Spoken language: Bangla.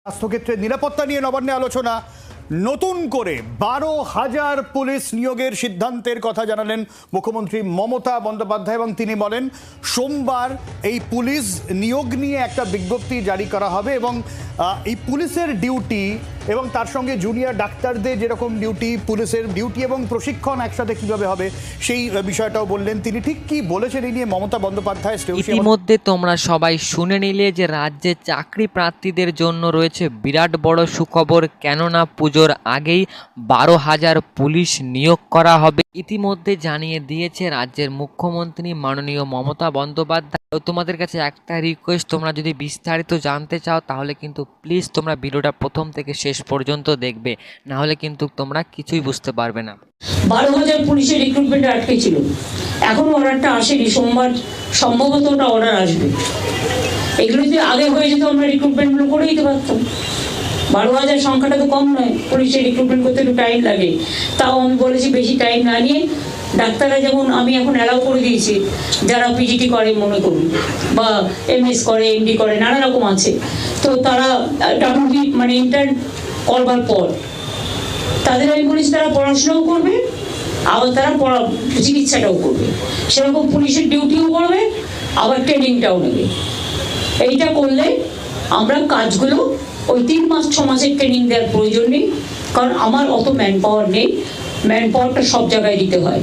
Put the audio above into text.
স্বাস্থ্যক্ষেত্রে নিরাপত্তা নিয়ে নবান্নে আলোচনা। নতুন করে 12,000 পুলিশ নিয়োগের সিদ্ধান্তের কথা জানালেন মুখ্যমন্ত্রী মমতা বন্দ্যোপাধ্যায় এবং তিনি বলেন সোমবার এই পুলিশ নিয়োগ নিয়ে একটা বিজ্ঞপ্তি জারি করা হবে এবং এই পুলিশের ডিউটি এবং তার সঙ্গে জুনিয়র ডাক্তারদের যেরকম ডিউটি, পুলিশের ডিউটি এবং প্রশিক্ষণ একসাথে কিভাবে হবে সেই বিষয়টাও বললেন তিনি। ঠিক কি বলেছেন এই নিয়ে মমতা বন্দ্যোপাধ্যায়? ইতিমধ্যে তোমরা সবাই শুনে নিলে যে রাজ্যে চাকরি প্রার্থীদের জন্য রয়েছে বিরাট বড় সুখবর, কেননা পুজোর আগেই 12,000 পুলিশ নিয়োগ করা হবে। ইতিমধ্যে জানিয়ে দিয়েছে রাজ্যের মুখ্যমন্ত্রী মাননীয় মমতা বন্দ্যোপাধ্যায়। তোমাদের কাছে একটা রিকোয়েস্ট, তোমরা যদি বিস্তারিত জানতে চাও তাহলে কিন্তু প্লিজ তোমরা ভিডিওটা প্রথম থেকে শেষ পর্যন্ত দেখবে, না হলে কিন্তু তোমরা কিছুই বুঝতে পারবে না। 12,000 পুলিশের রিক্রুটমেন্ট আটকে ছিল, এখন অর্ডারটা আসেনি। সোমবার সম্ভবত ওটা অর্ডার আসবে। এগুলো যদি আগে হয়ে যেত আমরা রিক্রুটমেন্টগুলো করে দিতে পারতাম। 12,000 সংখ্যাটা তো কম নয়, পুলিশের রিক্রুটমেন্ট করতে একটু টাইম লাগে। তাও আমি বলেছি বেশি টাইম না নিয়ে ডাক্তাররা, যেমন আমি এখন অ্যালাউ করে দিয়েছি, যারা পিজিটি করে মনে করুন বা এমএস করে, এমডি করে, নানা রকম আছে, তো তারা ডাব্লিউবি মানে ইন্টার্ন করবার পর তাদের আমি বলেছি তারা পড়াশোনাও করবে, আবার তারা চিকিৎসাটাও করবে, সেরকম পুলিশের ডিউটিও করবে, আবার ট্রেনিংটাও নেবে। এইটা করলে আমরা কাজগুলো ওই 3 মাস 6 মাসের ট্রেনিং দেওয়ার প্রয়োজন নেই, কারণ আমার অত ম্যান পাওয়ার নেই। ম্যান পাওয়ারটা সব জায়গায় দিতে হয়।